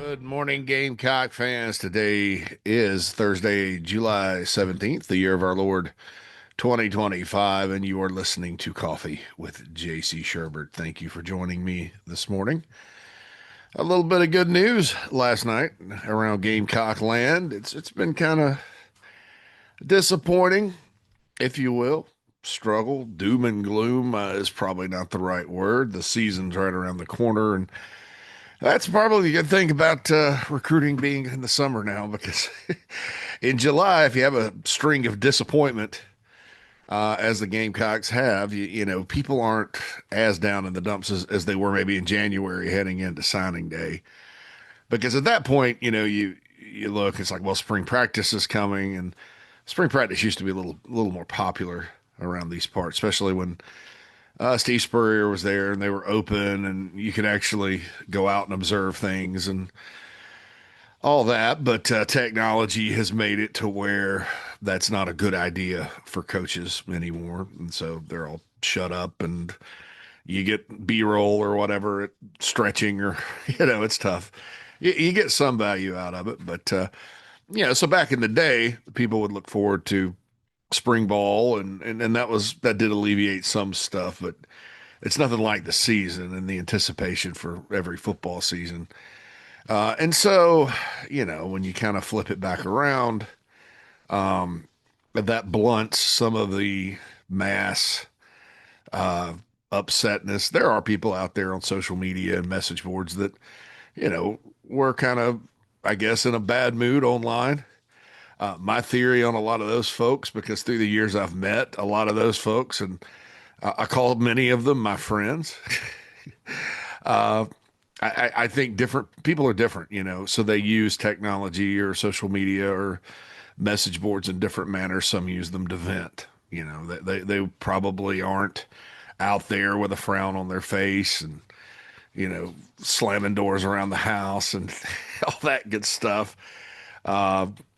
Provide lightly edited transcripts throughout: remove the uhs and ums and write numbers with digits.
Good morning, Gamecock fans. Today is Thursday, July 17th, the year of our Lord 2025, and you are listening to Coffee with JC Shurburtt. Thank you for joining me this morning. A little bit of good news last night around Gamecock land. It's been kind of disappointing, if you will. Struggle, doom and gloom is probably not the right word. The season's right around the corner, and that's probably a good thing about recruiting being in the summer now, because in July, if you have a string of disappointment, as the Gamecocks have, people aren't as down in the dumps as they were maybe in January heading into signing day. Because at that point, you look, it's like, well, spring practice is coming, and spring practice used to be a little more popular around these parts, especially when Steve Spurrier was there and they were open and you could actually go out and observe things and all that. But technology has made it to where that's not a good idea for coaches anymore. And so they're all shut up and you get B-roll or whatever, stretching or, it's tough. You get some value out of it. But, so back in the day, people would look forward to spring ball and that did alleviate some stuff, but it's nothing like the season and the anticipation for every football season. And so, when you kind of flip it back around, that blunts some of the mass upsetness. There are people out there on social media and message boards that, were kind of, I guess, in a bad mood online. My theory on a lot of those folks, because through the years I've met a lot of those folks, and I called many of them my friends. uh, I think different people are different, so they use technology or social media or message boards in different manners. Some use them to vent. They probably aren't out there with a frown on their face and, slamming doors around the house and all that good stuff,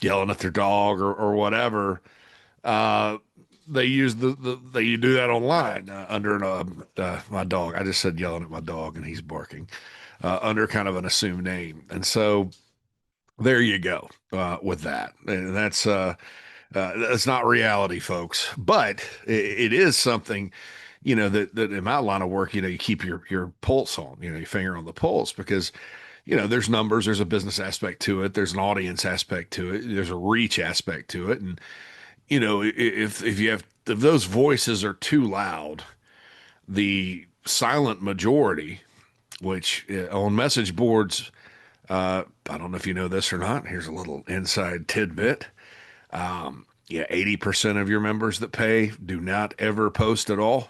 yelling at their dog or whatever. Uh, they use they do that online under my dog. I just said yelling at my dog and he's barking under kind of an assumed name. And so there you go with that. And that's not reality, folks, but it is something, that in my line of work, you keep your pulse on, your finger on the pulse, because there's numbers, there's a business aspect to it, there's an audience aspect to it, there's a reach aspect to it, and if those voices are too loud, the silent majority, which on message boards, I don't know if you know this or not. Here's a little inside tidbit. Yeah, 80% of your members that pay do not ever post at all.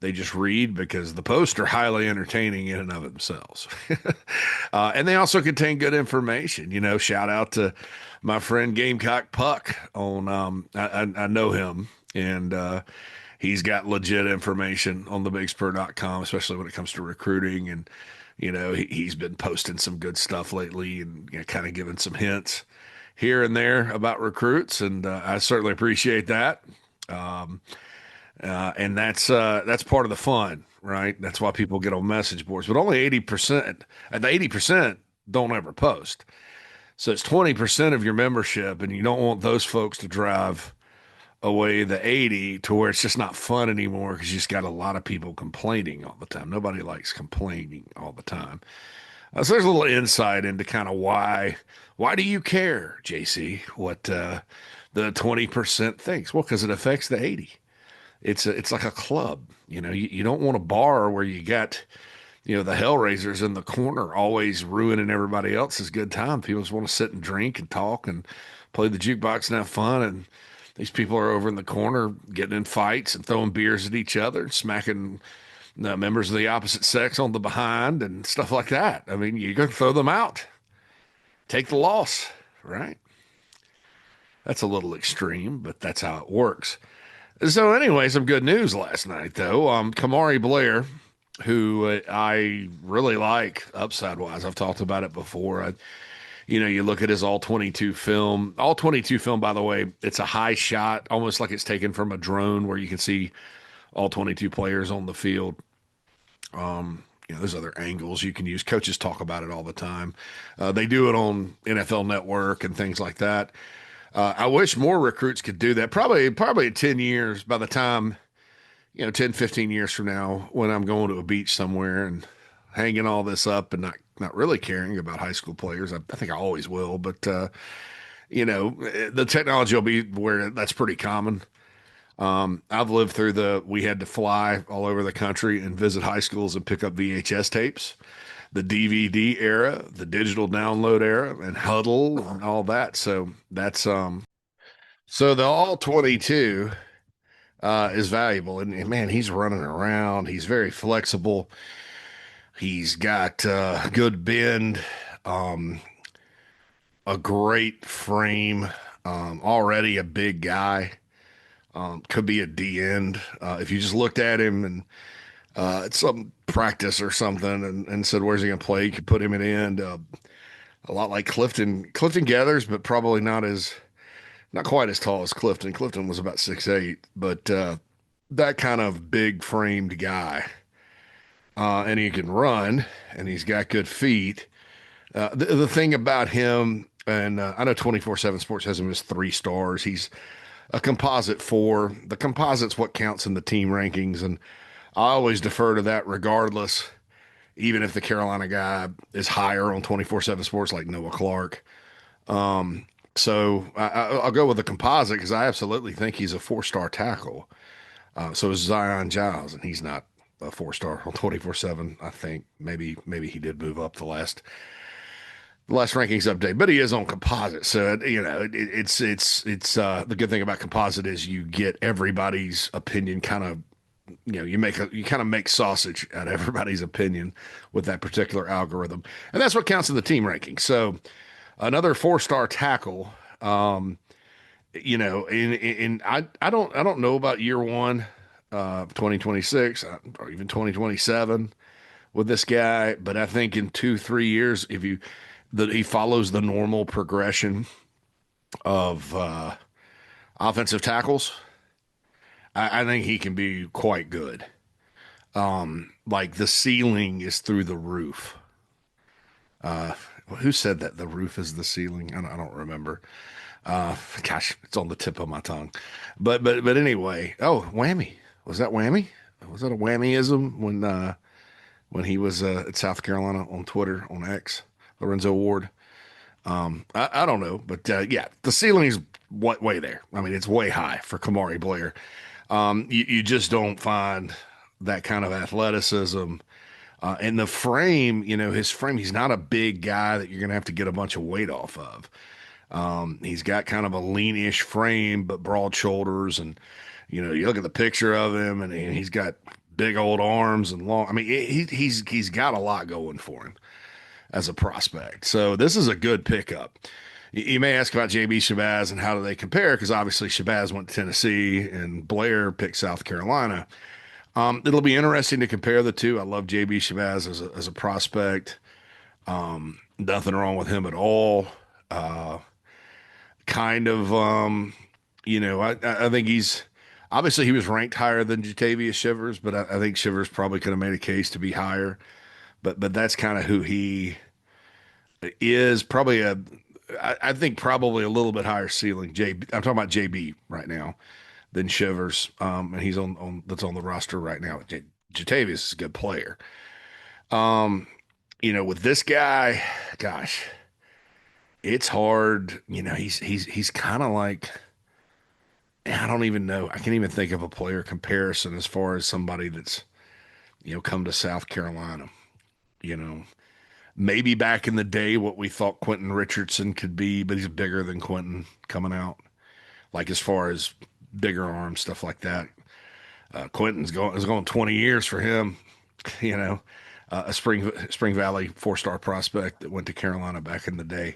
They just read because the posts are highly entertaining in and of themselves. And they also contain good information. Shout out to my friend Gamecock Puck on, I know him, and he's got legit information on thebigspur.com, especially when it comes to recruiting. And, he's been posting some good stuff lately and kind of giving some hints here and there about recruits. And I certainly appreciate that. Um, and that's part of the fun, right? That's why people get on message boards. But only 80%, and the 80% don't ever post. So it's 20% of your membership, and you don't want those folks to drive away the 80 to where it's just not fun anymore because you just got a lot of people complaining all the time. Nobody likes complaining all the time. So there's a little insight into kind of why do you care, JC, what the 20% thinks? Well, because it affects the 80. It's like a club. You don't want a bar where you got, the Hellraisers in the corner always ruining everybody else's good time. People just want to sit and drink and talk and play the jukebox and have fun. And these people are over in the corner getting in fights and throwing beers at each other, smacking members of the opposite sex on the behind and stuff like that. I mean, you're going to throw them out. Take the loss, right? That's a little extreme, but that's how it works. So anyway, some good news last night, though. Kamari Blair, who I really like upside wise. I've talked about it before. You look at his all 22 film. All 22 film, by the way, it's a high shot, almost like it's taken from a drone where you can see all 22 players on the field. there's other angles you can use. Coaches talk about it all the time. They do it on NFL Network and things like that. I wish more recruits could do that. Probably in 10 years, by the time, 10, 15 years from now, when I'm going to a beach somewhere and hanging all this up and not really caring about high school players. I think I always will, but the technology will be where that's pretty common. I've lived through we had to fly all over the country and visit high schools and pick up VHS tapes, the DVD era, the digital download era, and Huddle and all that. So so the all 22 is valuable. And man, he's running around. He's very flexible. He's got good bend, um, a great frame, already a big guy. Could be a D end. If you just looked at him and at some practice or something and said, where's he going to play? You could put him in end. A lot like Clifton. Clifton Gathers, but probably not quite as tall as Clifton. Clifton was about 6'8", but that kind of big framed guy. And he can run and he's got good feet. The thing about him, and I know 24/7 Sports has him as 3 stars. He's a composite 4. The composite's what counts in the team rankings, and I always defer to that regardless, even if the Carolina guy is higher on 24/7 Sports like Noah Clark. So I'll go with the composite because I absolutely think he's a 4-star tackle. So is Zion Giles, and he's not a 4-star on 24/7. I think maybe he did move up the last rankings update, but he is on composite. So it's the good thing about composite is you get everybody's opinion kind of, you kind of make sausage out of everybody's opinion with that particular algorithm, and that's what counts in the team ranking. So another 4-star tackle, I don't know about year one, 2026 or even 2027 with this guy, but I think in 2, 3 years, if he follows the normal progression of offensive tackles, I think he can be quite good. Like the ceiling is through the roof. Uh, who said that the roof is the ceiling? I don't remember. Gosh, it's on the tip of my tongue. But anyway, oh, whammy. Was that whammy? Was that a whammyism when he was at South Carolina on Twitter on X? Lorenzo Ward. I don't know, but yeah, the ceiling's way there. I mean, it's way high for Kamari Blair. You just don't find that kind of athleticism. And the frame, his frame, he's not a big guy that you're going to have to get a bunch of weight off of. He's got kind of a leanish frame, but broad shoulders. And, you look at the picture of him and he's got big old arms and long. I mean, he's got a lot going for him as a prospect. So this is a good pickup. You may ask about JB Shabazz and how do they compare? Because obviously Shabazz went to Tennessee and Blair picked South Carolina. It'll be interesting to compare the two. I love JB Shabazz as a prospect. Nothing wrong with him at all. Kind of, I think obviously he was ranked higher than Jatavius Shivers, but I think Shivers probably could have made a case to be higher. But that's kind of who he is. I think probably a little bit higher ceiling. I'm talking about JB right now than Shivers, and he's that's on the roster right now. Jatavius is a good player. With this guy, gosh, it's hard. He's kind of like, I don't even know. I can't even think of a player comparison as far as somebody that's come to South Carolina. You know, maybe back in the day, what we thought Quentin Richardson could be, but he's bigger than Quentin coming out. Like as far as bigger arms, stuff like that. Quentin's going 20 years for him. A Spring Valley 4-star prospect that went to Carolina back in the day.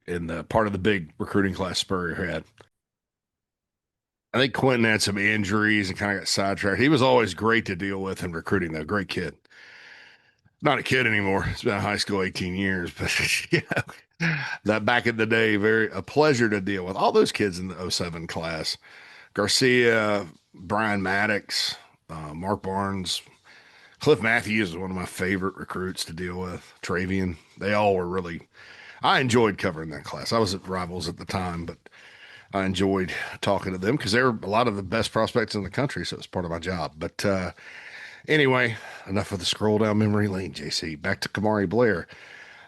In the part of the big recruiting class Spurrier had. I think Quentin had some injuries and kind of got sidetracked. He was always great to deal with in recruiting, though. Great kid. Not a kid anymore. It's been in high school 18 years, but that back in the day, a pleasure to deal with. All those kids in the '07 class, Garcia, Brian Maddox, Mark Barnes, Cliff Matthews is one of my favorite recruits to deal with. Travian, they all were really. I enjoyed covering that class. I was at Rivals at the time, but I enjoyed talking to them because they were a lot of the best prospects in the country. So it's part of my job. But anyway, enough of the scroll down memory lane, JC. Back to Kamari Blair.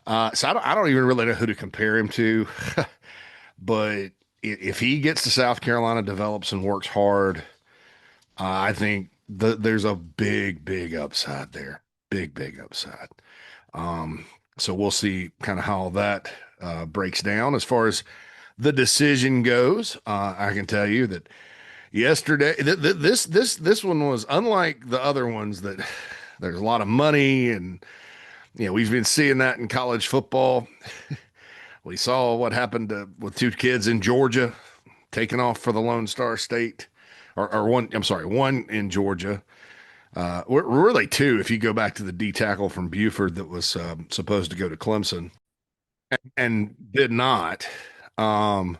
So I don't even really know who to compare him to, but if he gets to South Carolina, develops and works hard, I think there's a big upside there. Big upside. So we'll see kind of how that breaks down as far as the decision goes. I can tell you that yesterday, this one was unlike the other ones that there's a lot of money and we've been seeing that in college football. We saw what happened with two kids in Georgia taking off for the Lone Star State, or one. I'm sorry, one in Georgia. Really two. If you go back to the D tackle from Buford that was supposed to go to Clemson and did not, and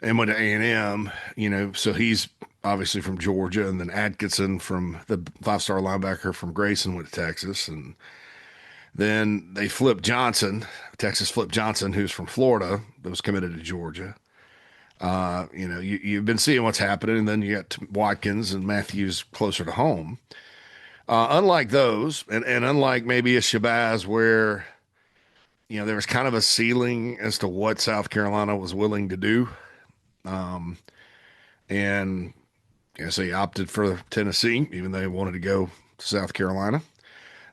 went to A&M. So he's obviously from Georgia, and then Atkinson from the 5-star linebacker from Grayson went to Texas, and then they flipped Johnson, Texas flipped Johnson, who's from Florida, that was committed to Georgia. You've been seeing what's happening, and then you got Watkins and Matthews closer to home. Unlike those, and unlike maybe a Shabazz where, there was kind of a ceiling as to what South Carolina was willing to do. And so he opted for Tennessee, even though he wanted to go to South Carolina.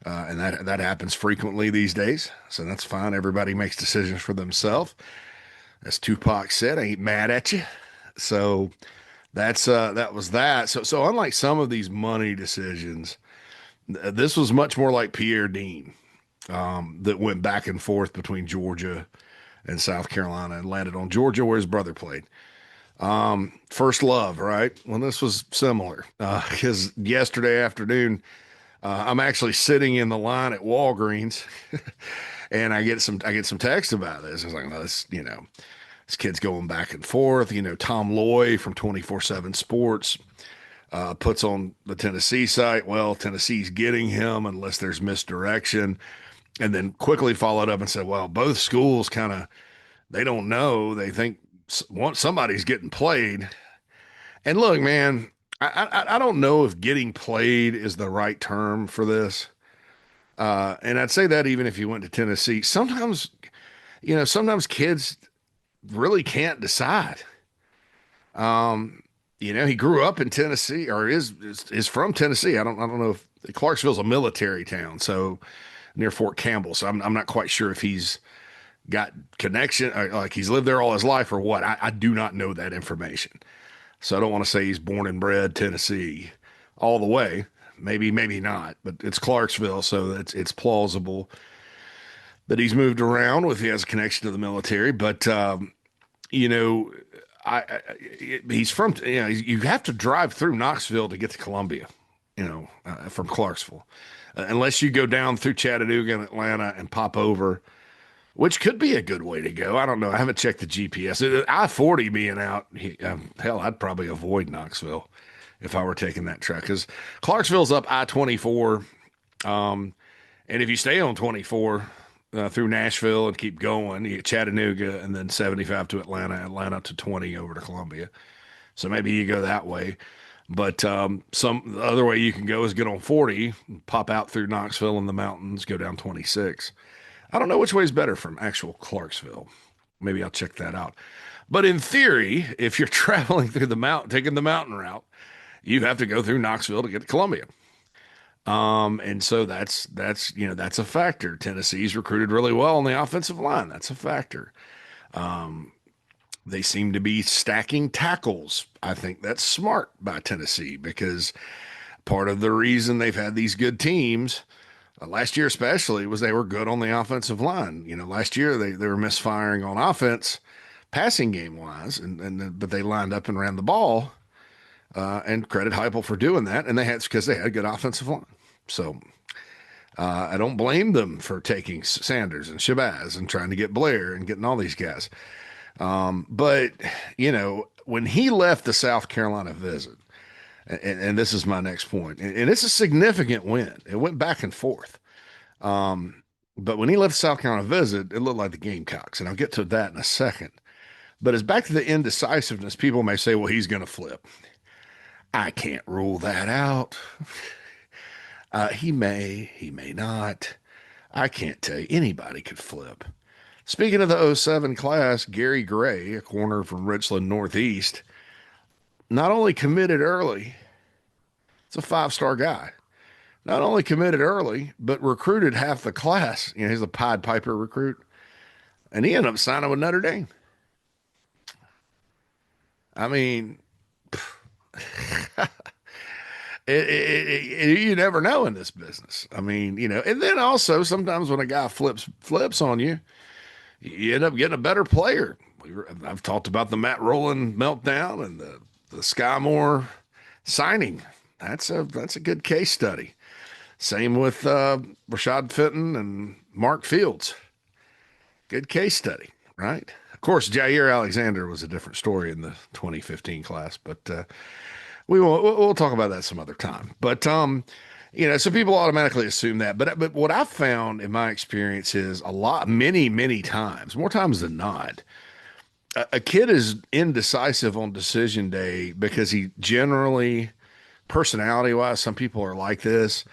And that happens frequently these days. So that's fine. Everybody makes decisions for themselves. As Tupac said, I ain't mad at you. So that was that. So unlike some of these money decisions, this was much more like Pierre Dean, that went back and forth between Georgia and South Carolina and landed on Georgia where his brother played. First love, right? Well, this was similar because yesterday afternoon, I'm actually sitting in the line at Walgreens, and I get some text about this. I was like, no, this kid's going back and forth. Tom Loy from 24/7 Sports puts on the Tennessee site. Well, Tennessee's getting him unless there's misdirection, and then quickly followed up and said, well, both schools kind of they don't know. They think somebody's getting played. And look, man, I don't know if getting played is the right term for this. And I'd say that even if you went to Tennessee, sometimes kids really can't decide. He grew up in Tennessee or is from Tennessee. I don't know if Clarksville's a military town, so near Fort Campbell. So I'm not quite sure if he's got connection, or like he's lived there all his life or what. I do not know that information. So I don't want to say he's born and bred Tennessee all the way. Maybe not, but it's Clarksville, so it's plausible that he's moved around if he has a connection to the military. But he's from you have to drive through Knoxville to get to Columbia, from Clarksville, unless you go down through Chattanooga and Atlanta and pop over, which could be a good way to go. I don't know. I haven't checked the GPS. I-40 being out, hell, I'd probably avoid Knoxville if I were taking that track because Clarksville's up I-24. And if you stay on 24 through Nashville and keep going, you get Chattanooga and then 75 to Atlanta to 20 over to Columbia. So maybe you go that way. But the other way you can go is get on 40, pop out through Knoxville in the mountains, go down 26. I don't know which way is better from actual Clarksville. Maybe I'll check that out. But in theory, if you're traveling through the mountain, taking the mountain route, you have to go through Knoxville to get to Columbia. And so that's a factor. Tennessee's recruited really well on the offensive line. That's a factor. They seem to be stacking tackles. I think that's smart by Tennessee because part of the reason they've had these good teams last year especially was they were good on the offensive line. Last year they were misfiring on offense, passing game wise, but they lined up and ran the ball, and credit Heupel for doing that. And because they had a good offensive line. So I don't blame them for taking Sanders and Shabazz and trying to get Blair and getting all these guys. But when he left the South Carolina visit, And this is my next point, and it's a significant win. It went back and forth. But when he left South Carolina visit, it looked like the Gamecocks, and I'll get to that in a second. But it's back to the indecisiveness. People may say, well, he's going to flip. I can't rule that out. He may not. I can't tell you. Anybody could flip. Speaking of the '07 class, Gary Gray, a corner from Richland Northeast, not only committed early, it's a five-star guy. Not only committed early, but recruited half the class. You know, he's a Pied Piper recruit. And he ended up signing with Notre Dame. I mean, you never know in this business. I mean, you know, and then also sometimes when a guy flips on you, you end up getting a better player. I've talked about the Matt Rowland meltdown and the Sky Moore signing. That's a good case study. Same with Rashad Fenton and Mark Fields. Good case study, right? Of course, Jair Alexander was a different story in the 2015 class, but we'll talk about that some other time. But you know, so people automatically assume that. But what I've found in my experience is many times, more times than not, a kid is indecisive on decision day because he generally, personality wise, some people are like this.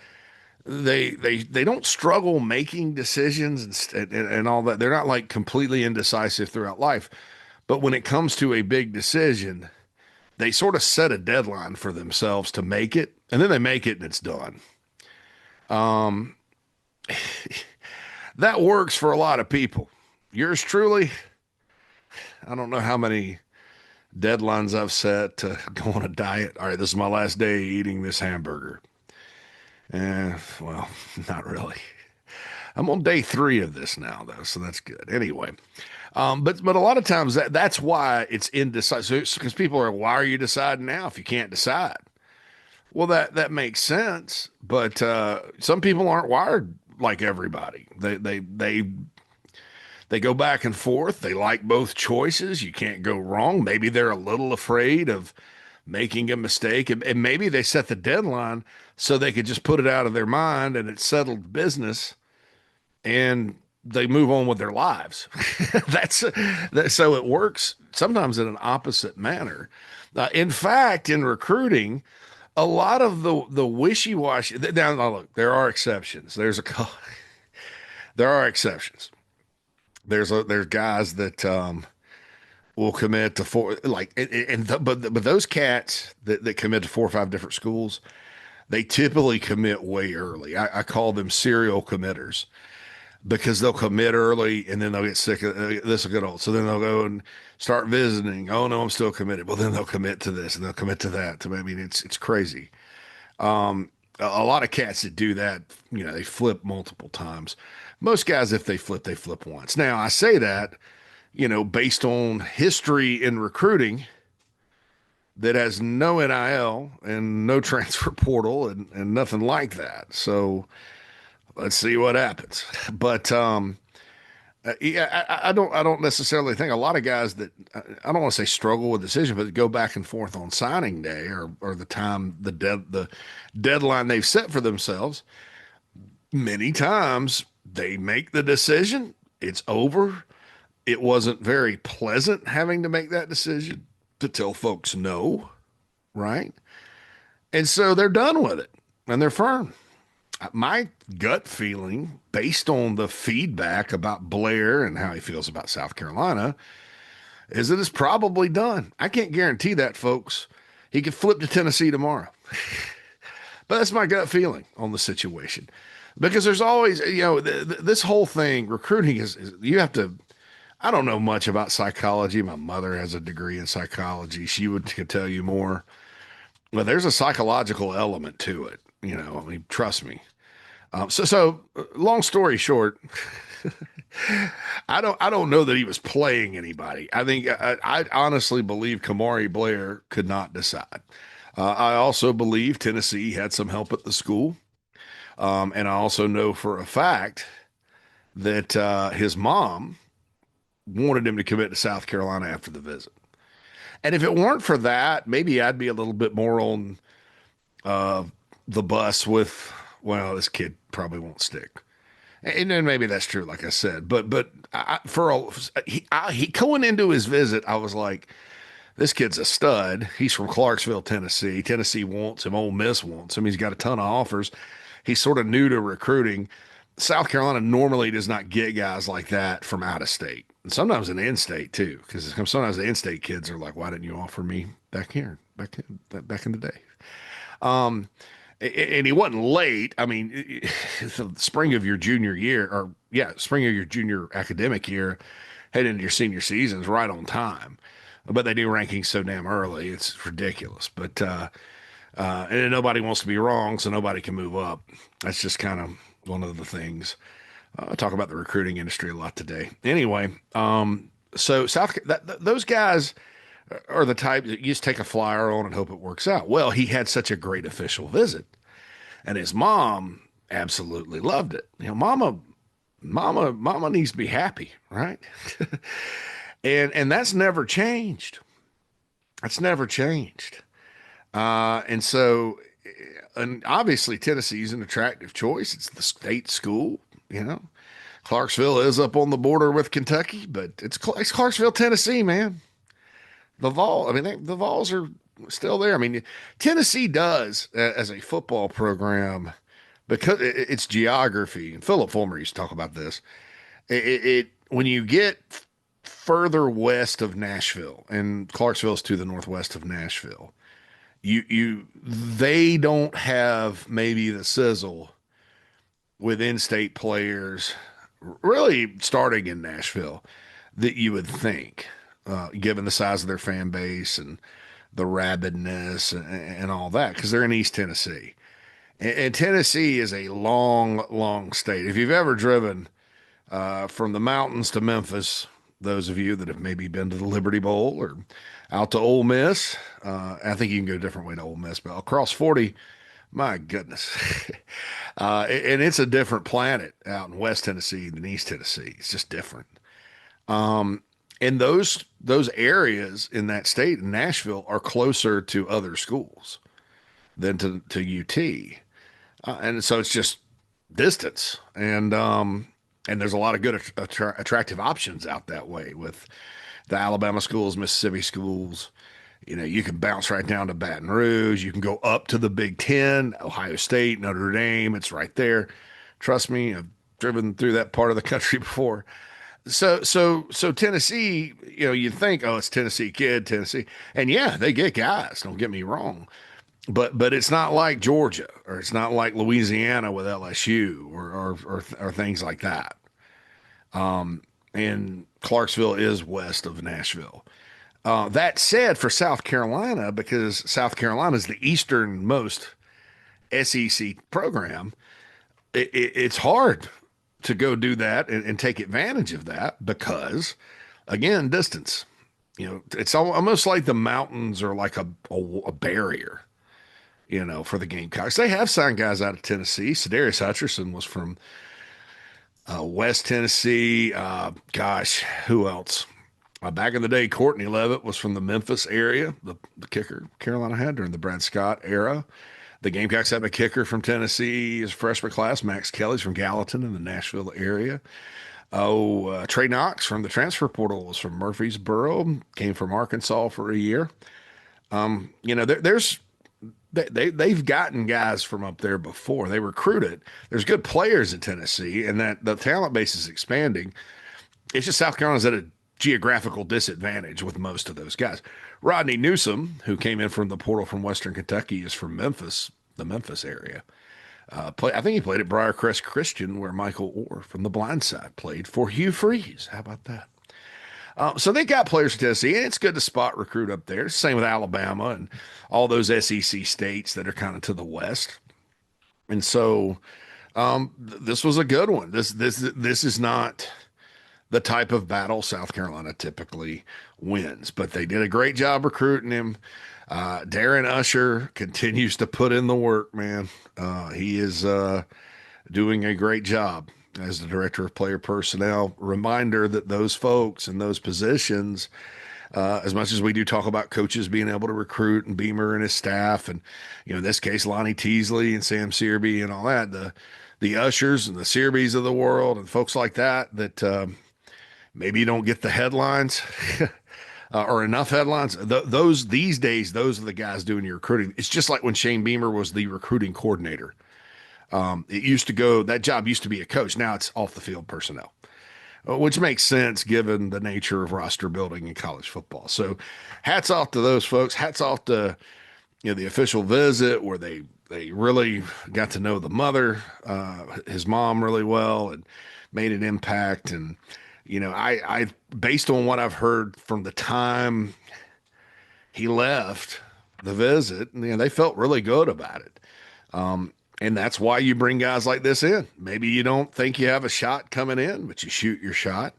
They don't struggle making decisions and all that. They're not like completely indecisive throughout life. But when it comes to a big decision, they sort of set a deadline for themselves to make it, and then they make it and it's done. Um, that works for a lot of people. Yours truly, I don't know how many deadlines I've set to go on a diet. All right, this is my last day eating this hamburger. Well, not really. I'm on day 3 of this now, though, so that's good. Anyway, but a lot of times that's why it's indecisive because people are, why are you deciding now if you can't decide? Well, that makes sense, but some people aren't wired like everybody. They go back and forth. They like both choices. You can't go wrong. Maybe they're a little afraid of making a mistake, and maybe they set the deadline so they could just put it out of their mind and it's settled business, and they move on with their lives. So it works sometimes in an opposite manner. In fact, in recruiting, a lot of the wishy-washy. Now, look, there are exceptions. There are exceptions. There's guys that will commit to four, like, but those cats that commit to 4 or 5 different schools, they typically commit way early. I call them serial committers because they'll commit early and then they'll get sick of this will get old. So then they'll go and start visiting. Oh no, I'm still committed. Well, then they'll commit to this and they'll commit to that. I mean, it's crazy. A lot of cats that do that, you know, they flip multiple times. Most guys, if they flip once. Now, I say that, you know, based on history in recruiting that has no NIL and no transfer portal and nothing like that. So let's see what happens. But yeah, I don't necessarily think a lot of guys that I don't want to say struggle with decision, but go back and forth on signing day or the time the deadline they've set for themselves. Many times they make the decision, it's over. It wasn't very pleasant having to make that decision to tell folks no, right? And so they're done with it and they're firm. My gut feeling, based on the feedback about Blair and how he feels about South Carolina, is that it's probably done. I can't guarantee that, folks. He could flip to Tennessee tomorrow. But that's my gut feeling on the situation. Because there's always, you know, this whole thing, recruiting is you have to, I don't know much about psychology. My mother has a degree in psychology. She could tell you more. But there's a psychological element to it. You know, I mean, trust me. So long story short, I don't know that he was playing anybody. I think I honestly believe Kamari Blair could not decide. I also believe Tennessee had some help at the school. And I also know for a fact that his mom wanted him to commit to South Carolina after the visit. And if it weren't for that, maybe I'd be a little bit more on uh, the bus with, well, this kid probably won't stick. And then maybe that's true, like I said. But he going into his visit, I was like, this kid's a stud. He's from Clarksville, Tennessee. Tennessee wants him. Ole Miss wants him. He's got a ton of offers. He's sort of new to recruiting. South Carolina normally does not get guys like that from out of state, and sometimes in in-state too, because sometimes the in-state kids are like, "Why didn't you offer me back in the day?" Um, and he wasn't late. I mean, the spring of your junior year, or yeah, spring of your junior academic year, heading into your senior season is right on time. But they do rankings so damn early, it's ridiculous. And then nobody wants to be wrong, so nobody can move up. That's just kind of one of the things. I talk about the recruiting industry a lot today. Anyway, so those guys are the type that you just take a flyer on and hope it works out. Well, he had such a great official visit, and his mom absolutely loved it. You know, mama needs to be happy, right? And that's never changed. That's never changed. And so, and obviously Tennessee's an attractive choice. It's the state school, you know. Clarksville is up on the border with Kentucky, but it's Clarksville, Tennessee, man. The Vols are still there. I mean, Tennessee does as a football program because it's geography. And Philip Fulmer used to talk about this. It when you get further west of Nashville, and Clarksville's to the northwest of Nashville, they don't have maybe the sizzle with in-state players really starting in Nashville that you would think, given the size of their fan base and the rabidness and all that, because they're in East Tennessee. And Tennessee is a long, long state. If you've ever driven from the mountains to Memphis, those of you that have maybe been to the Liberty Bowl or out to Ole Miss, I think you can go a different way to Ole Miss, but across 40, my goodness. And it's a different planet out in West Tennessee than East Tennessee. It's just different. And those areas in that state, in Nashville, are closer to other schools than to UT. And so it's just distance. And there's a lot of good, attractive options out that way with the Alabama schools, Mississippi schools. You know, you can bounce right down to Baton Rouge. You can go up to the Big Ten, Ohio State, Notre Dame. It's right there. Trust me, I've driven through that part of the country before. So Tennessee, you know, you think, oh, it's Tennessee kid, Tennessee. And yeah, they get guys, don't get me wrong. But it's not like Georgia, or it's not like Louisiana with LSU or things like that. And Clarksville is west of Nashville. That said, for South Carolina, because South Carolina is the easternmost SEC program, it's hard to go do that and take advantage of that because, again, distance. You know, it's almost like the mountains are like a barrier, you know, for the Gamecocks. They have signed guys out of Tennessee. Sedarius Hutcherson was from West Tennessee. Gosh, who else? Back in the day, Courtney Levitt was from the Memphis area, the kicker Carolina had during the Brad Scott era. The Gamecocks have a kicker from Tennessee, his freshman class. Max Kelly's from Gallatin in the Nashville area. Trey Knox from the transfer portal was from Murfreesboro, came from Arkansas for a year. You know, they've gotten guys from up there before. They recruited. There's good players in Tennessee, and that the talent base is expanding. It's just South Carolina's at a geographical disadvantage with most of those guys. Rodney Newsom, who came in from the portal from Western Kentucky, is from Memphis, the Memphis area. I think he played at Briarcrest Christian, where Michael Orr from the Blind Side played for Hugh Freeze. How about that? So they got players from Tennessee, and it's good to spot recruit up there. Same with Alabama and all those SEC states that are kind of to the west. And so this was a good one. This is not the type of battle South Carolina typically wins, but they did a great job recruiting him. Darren Usher continues to put in the work, man. He is doing a great job as the director of player personnel. Reminder that those folks in those positions, as much as we do talk about coaches being able to recruit and Beamer and his staff, and in this case, Lonnie Teasley and Sam Searby and all that, the Ushers and the Searbys of the world and folks like that, maybe you don't get the headlines or enough headlines. Those these days, those are the guys doing your recruiting. It's just like when Shane Beamer was the recruiting coordinator. It used to go, that job used to be a coach. Now it's off the field personnel, which makes sense given the nature of roster building in college football. So hats off to those folks. Hats off to the official visit where they really got to know the mother, his mom really well, and made an impact. And I based on what I've heard from the time he left the visit, they felt really good about it. And that's why you bring guys like this in. Maybe you don't think you have a shot coming in, but you shoot your shot,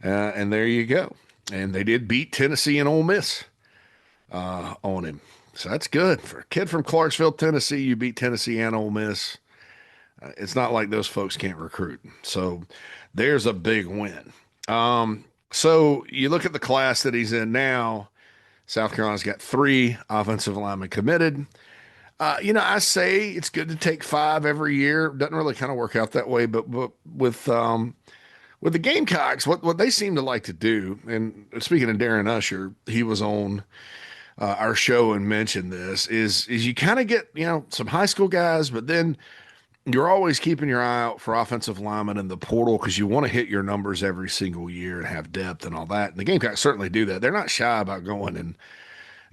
and there you go. And they did beat Tennessee and Ole Miss on him. So that's good. For a kid from Clarksville, Tennessee, you beat Tennessee and Ole Miss. It's not like those folks can't recruit. So there's a big win. So you look at the class that he's in now. South Carolina's got 3 offensive linemen committed. I say it's good to take 5 every year. Doesn't really kind of work out that way, but with the Gamecocks, what they seem to like to do, and speaking of Darren Usher, he was on our show and mentioned this, is you kind of get some high school guys, but then you're always keeping your eye out for offensive linemen in the portal because you want to hit your numbers every single year and have depth and all that. And the Gamecocks certainly do that. They're not shy about going and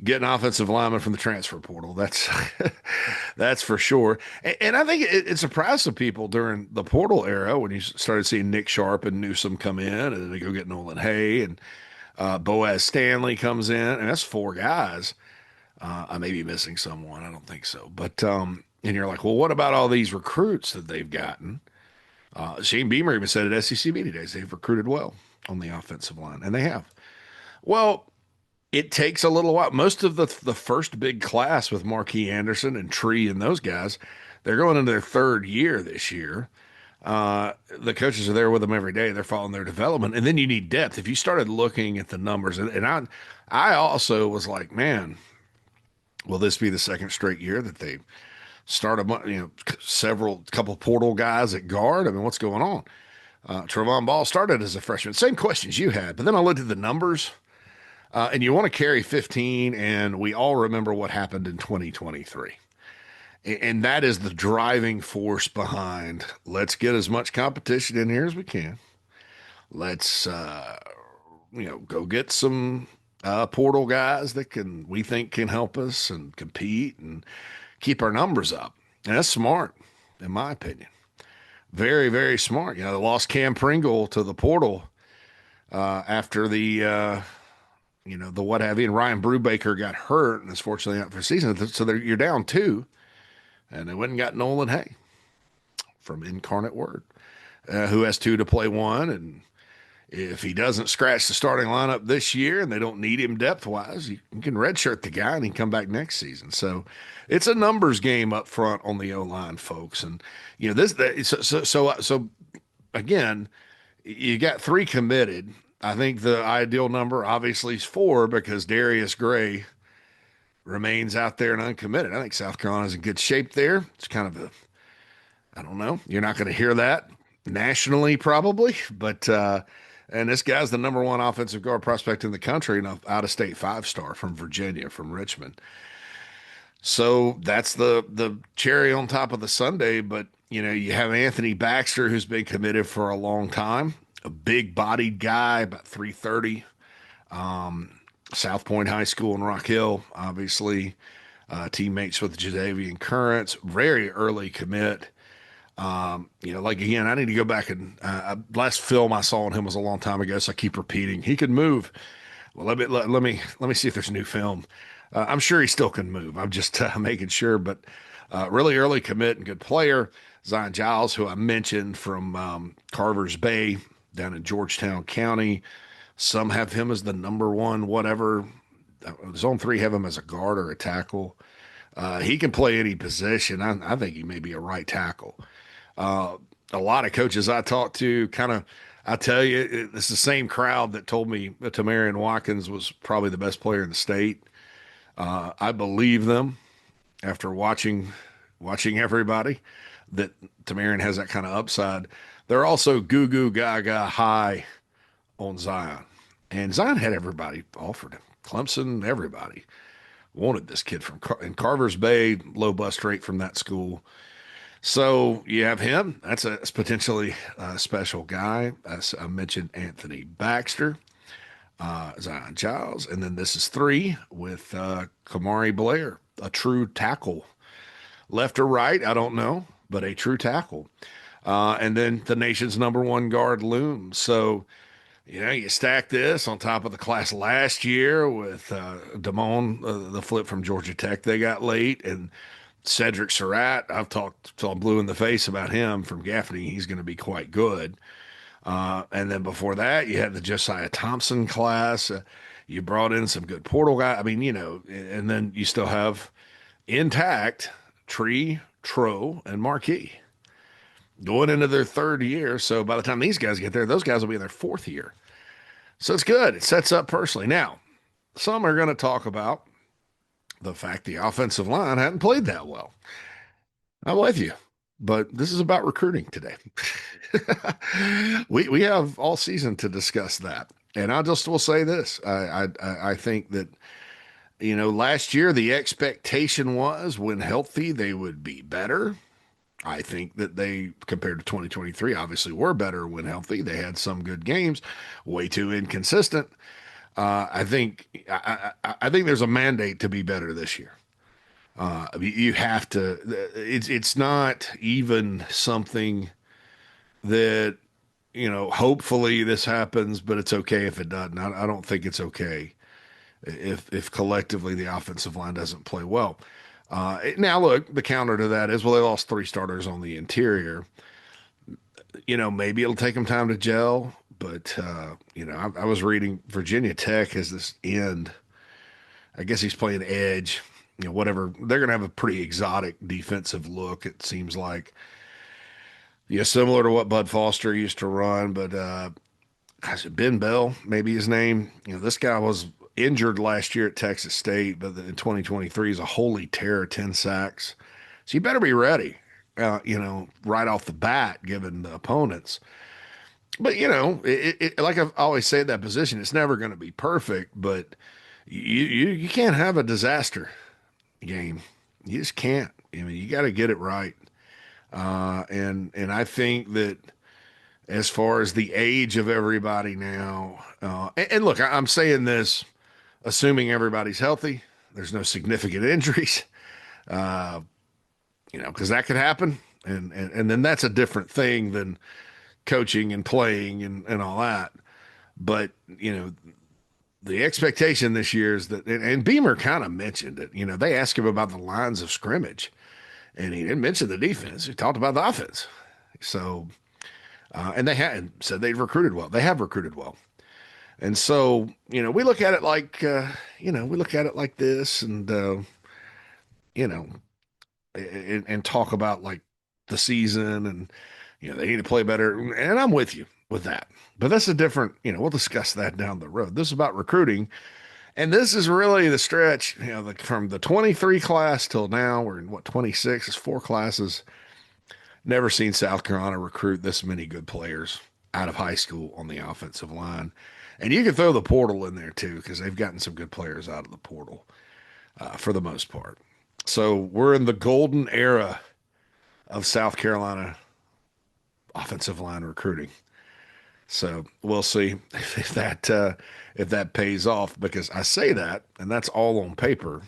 getting offensive linemen from the transfer portal. That's for sure. And I think it surprised some people during the portal era when you started seeing Nick Sharp and Newsome come in, and then they go get Nolan Hay, and Boaz Stanley comes in, and that's 4 guys. I may be missing someone. I don't think so. But and you're like, well, what about all these recruits that they've gotten? Shane Beamer even said at SEC Media Days they've recruited well on the offensive line, and they have. Well, it takes a little while. Most of the first big class with Marquis Anderson and Tree and those guys, they're going into their 3rd year this year. The coaches are there with them every day. They're following their development. And then you need depth. If you started looking at the numbers, and I also was like, man, will this be the 2nd straight year that they start couple portal guys at guard? I mean, what's going on? Trevon Ball started as a freshman. Same questions you had. But then I looked at the numbers. And you want to carry 15, and we all remember what happened in 2023. And that is the driving force behind let's get as much competition in here as we can. Let's, go get some portal guys that we think can help us and compete and keep our numbers up. And that's smart, in my opinion. Very, very smart. They lost Cam Pringle to the portal after the what have you, and Ryan Brubaker got hurt and is fortunately out for the season. So you're down 2, and they went and got Nolan Hay from Incarnate Word, who has 2 to play 1. And if he doesn't scratch the starting lineup this year and they don't need him depth-wise, you can redshirt the guy and he can come back next season. So it's a numbers game up front on the O-line, folks. And, so again, you got 3 committed. I think the ideal number obviously is 4 because Darius Gray remains out there and uncommitted. I think South Carolina's in good shape there. It's kind of I don't know. You're not going to hear that nationally probably, but and this guy's the number 1 offensive guard prospect in the country and an out-of-state 5-star from Virginia, from Richmond. So that's the cherry on top of the sundae. But, you have Anthony Baxter, who's been committed for a long time. A big-bodied guy, about 330. South Point High School in Rock Hill, obviously. Teammates with Jadavian Currents. Very early commit. Again, I need to go back and last film I saw on him was a long time ago, so I keep repeating. He could move. Well, let me see if there's new film. I'm sure he still can move. I'm just making sure. But really early commit and good player. Zion Giles, who I mentioned from Carver's Bay, down in Georgetown County. Some have him as the number 1, whatever. Zone 3 have him as a guard or a tackle. He can play any position. I think he may be a right tackle. A lot of coaches I talked to kind of I tell you, it's the same crowd that told me that Tamarian Watkins was probably the best player in the state. I believe them after watching everybody that Tamarian has that kind of upside. They're also goo goo gaga high on Zion, and Zion had everybody offered him. Clemson, everybody wanted this kid from in Carver's Bay, low bust rate from that school. So you have him. That's potentially a special guy. As I mentioned, Anthony Baxter, Zion Giles, and then this is three with Kamari Blair, a true tackle, left or right, I don't know, but a true tackle. And then the nation's number one guard looms. So you stack this on top of the class last year with Damone, the flip from Georgia Tech they got late, and Cedric Surratt. I've talked till I'm blue in the face about him from Gaffney. He's going to be quite good. And then before that, you had the Josiah Thompson class. You brought in some good portal guys. I mean, and then you still have intact Tree, Tro, and Marquis going into their third year. So by the time these guys get there, those guys will be in their fourth year. So it's good. It sets up personally. Now, some are going to talk about the fact the offensive line hadn't played that well. I'm with you, but this is about recruiting today. we have all season to discuss that, and I just will say this: I think that last year the expectation was when healthy they would be better. I think that they, compared to 2023, obviously were better when healthy. They had some good games, way too inconsistent. I think there's a mandate to be better this year. You have to. It's not even something that hopefully this happens, but it's okay if it doesn't. I don't think it's okay if collectively the offensive line doesn't play well. Now, look, the counter to that is, well, they lost three starters on the interior. Maybe it'll take them time to gel, but I was reading Virginia Tech has this end. I guess he's playing edge. Whatever. They're going to have a pretty exotic defensive look. It seems like, similar to what Bud Foster used to run, but gosh, Ben Bell, maybe his name. This guy was injured last year at Texas State, but in 2023 is a holy terror, 10 sacks. So you better be ready, right off the bat, given the opponents. But, like I've always said, that position, it's never going to be perfect, but you can't have a disaster game. You just can't. I mean, you got to get it right. And I think that as far as the age of everybody now, and look, I'm saying this assuming everybody's healthy, there's no significant injuries, because that could happen. And then that's a different thing than coaching and playing and all that. But, the expectation this year is that, and Beamer kind of mentioned it, they asked him about the lines of scrimmage, and he didn't mention the defense. He talked about the offense. So, and they had said they'd recruited well. They have recruited well. And so, we look at it like, we look at it like this and, and talk about like the season and, they need to play better. And I'm with you with that. But that's a different, we'll discuss that down the road. This is about recruiting. And this is really the stretch, from the 23 class till now, we're in 26, it's four classes. Never seen South Carolina recruit this many good players out of high school on the offensive line. And you can throw the portal in there too, because they've gotten some good players out of the portal for the most part. So we're in the golden era of South Carolina offensive line recruiting. So we'll see if that pays off, because I say that, and that's all on paper.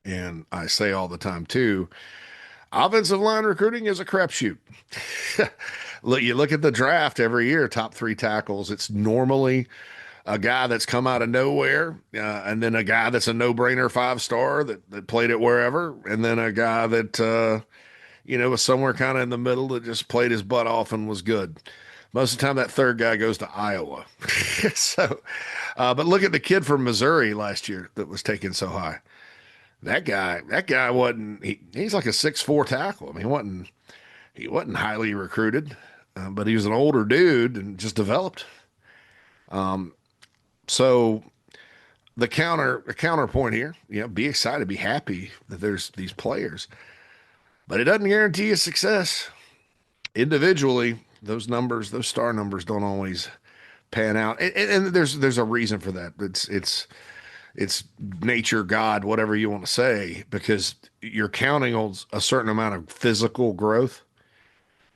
And I say all the time too, offensive line recruiting is a crapshoot. You look at the draft every year, top three tackles. It's normally a guy that's come out of nowhere, and then a guy that's a no-brainer 5-star that played it wherever, and then a guy that was somewhere kind of in the middle that just played his butt off and was good. Most of the time, that third guy goes to Iowa. So, but look at the kid from Missouri last year that was taken so high. That guy wasn't. He's like a 6'4" tackle. I mean, he wasn't highly recruited. but he was an older dude and just developed. So the counterpoint here, be excited, be happy that there's these players, but it doesn't guarantee you success. Individually, those numbers, those star numbers, don't always pan out, and there's a reason for that. It's nature, God, whatever you want to say, because you're counting on a certain amount of physical growth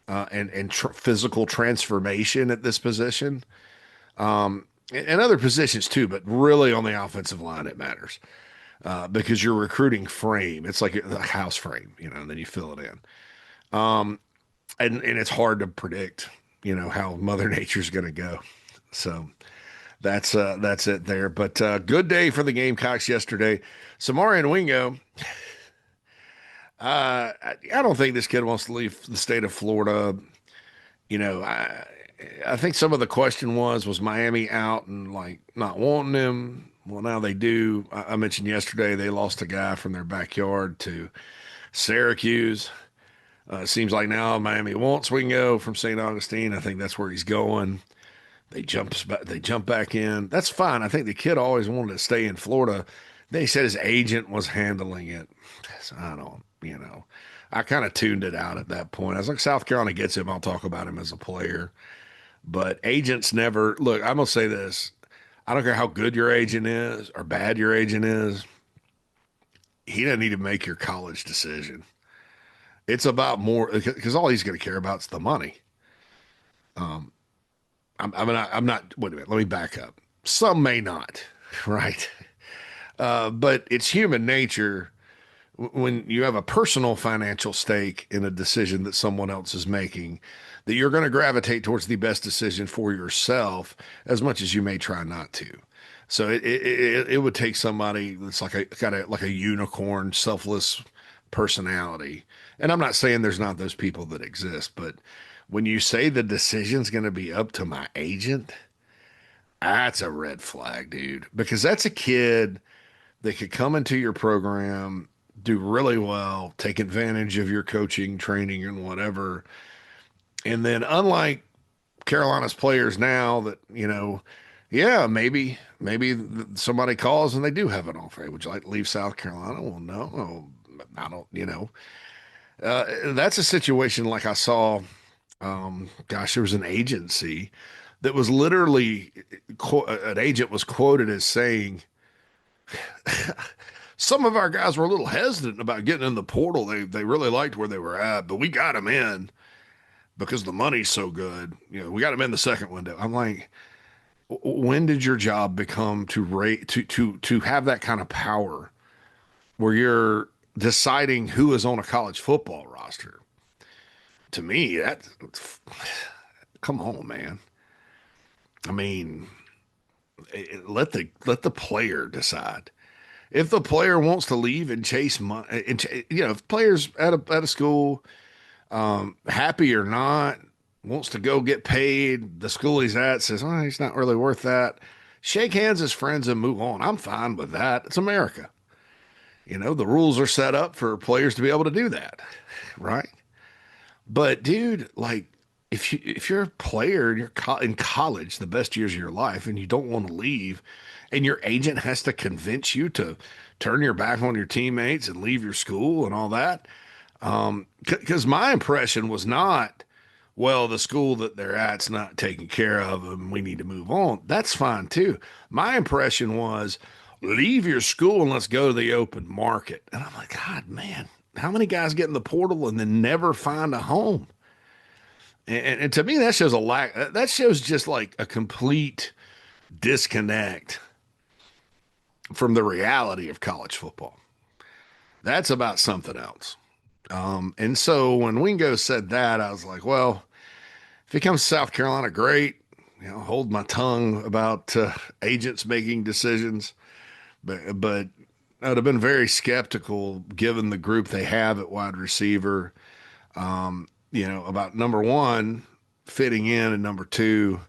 and physical transformation at this position, and other positions too, but really on the offensive line it matters because you're recruiting frame. It's like a house frame, and then you fill it in, and it's hard to predict, how Mother Nature's going to go. So that's it there. But good day for the Gamecocks yesterday. Samarian Wingo. I don't think this kid wants to leave the state of Florida. I think some of the question was Miami out and like not wanting him? Well, now they do. I mentioned yesterday they lost a guy from their backyard to Syracuse. It seems like now Miami wants Wingo from St. Augustine. I think that's where he's going. They jump back in. That's fine. I think the kid always wanted to stay in Florida. They said his agent was handling it. So I don't, I kind of tuned it out at that point. I was like, South Carolina gets him. I'll talk about him as a player. But agents never look. I'm gonna say this. I don't care how good your agent is or bad your agent is. He doesn't need to make your college decision. It's about more because all he's going to care about is the money. I'm not. Wait a minute. Let me back up. Some may not, right? But it's human nature when you have a personal financial stake in a decision that someone else is making, that you're going to gravitate towards the best decision for yourself as much as you may try not to. So it would take somebody that's like a unicorn, selfless personality. And I'm not saying there's not those people that exist, but when you say the decision's going to be up to my agent, that's a red flag, dude, because that's a kid that could come into your program, do really well, take advantage of your coaching, training, and whatever. And then, unlike Carolina's players now, that yeah, maybe somebody calls and they do have an offer. Hey, would you like to leave South Carolina? Well, no, I don't. That's a situation like I saw. Gosh, there was an agency that was literally an agent was quoted as saying, some of our guys were a little hesitant about getting in the portal. They really liked where they were at, but we got them in because the money's so good. We got them in the second window. I'm like, when did your job become to rate to have that kind of power where you're deciding who is on a college football roster? To me, come on, man. I mean, let the player decide. If the player wants to leave and chase money, if players at a school, happy or not, wants to go get paid, the school he's at says, oh, he's not really worth that. Shake hands as friends and move on. I'm fine with that. It's America. The rules are set up for players to be able to do that, right? But dude, like if you're a player and you're in college, the best years of your life, and you don't want to leave, and your agent has to convince you to turn your back on your teammates and leave your school and all that, because my impression was not, well, the school that they're at's not taking care of them, we need to move on. That's fine too. My impression was, leave your school and let's go to the open market. And I'm like, God, man, how many guys get in the portal and then never find a home? And to me, that shows a lack. That shows just like a complete disconnect from the reality of college football. That's about something else. And so when Wingo said that, I was like, well, if he comes to South Carolina, great. Hold my tongue about agents making decisions. But I would have been very skeptical given the group they have at wide receiver, about number one, fitting in, and number two,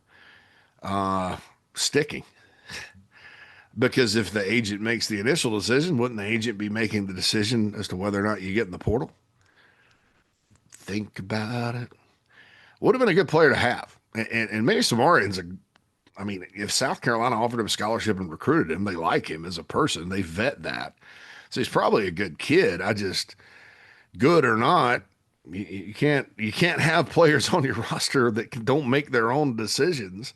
sticking. Because if the agent makes the initial decision, wouldn't the agent be making the decision as to whether or not you get in the portal? Think about it. Would have been a good player to have. And maybe Samarian's I mean, if South Carolina offered him a scholarship and recruited him, they like him as a person. They vet that. So he's probably a good kid. I just, good or not, you can't have players on your roster that don't make their own decisions.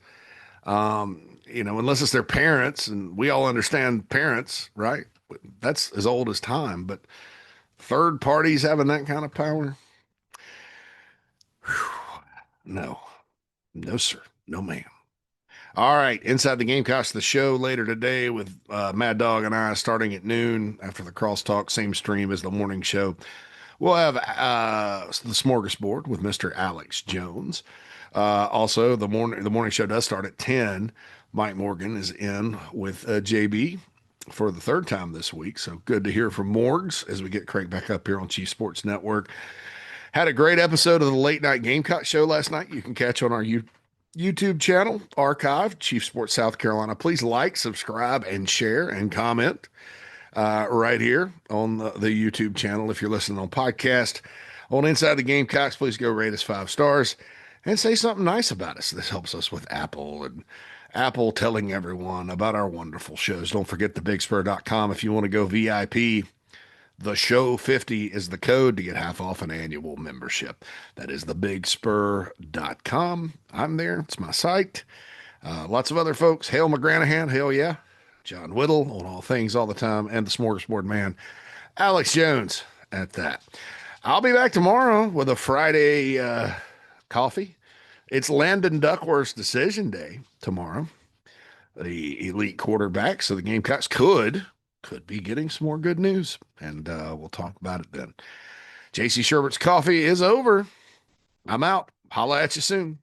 Unless it's their parents, and we all understand parents, right? That's as old as time. But third parties having that kind of power, no, no, sir, no, ma'am. All right, Inside the Gamecocks, the show later today with Mad Dog and I starting at noon after the crosstalk, same stream as the morning show. We'll have the smorgasbord with Mr. Alex Jones. Also, the morning show does start at 10. Mike Morgan is in with JB for the third time this week. So good to hear from Morgs as we get cranked back up here on Chief Sports Network. Had a great episode of the Late Night Gamecock show last night. You can catch on our YouTube channel, archive, Chief Sports South Carolina. Please like, subscribe, and share and comment right here on the YouTube channel. If you're listening on podcast, on Inside the Gamecocks, please go rate us 5 stars and say something nice about us. This helps us with Apple and Apple telling everyone about our wonderful shows. Don't forget thebigspur.com if you want to go VIP. The show 50 is the code to get half off an annual membership. That is thebigspur.com. I'm there. It's my site. Lots of other folks. Hale McGranahan. Hell yeah. John Whittle on all things all the time. And the smorgasbord man, Alex Jones at that. I'll be back tomorrow with a Friday coffee. It's Landon Duckworth's decision day tomorrow. The elite quarterback. So the Gamecocks could be getting some more good news, and we'll talk about it then. JC Shurburtt's coffee is over. I'm out. Holla at you soon.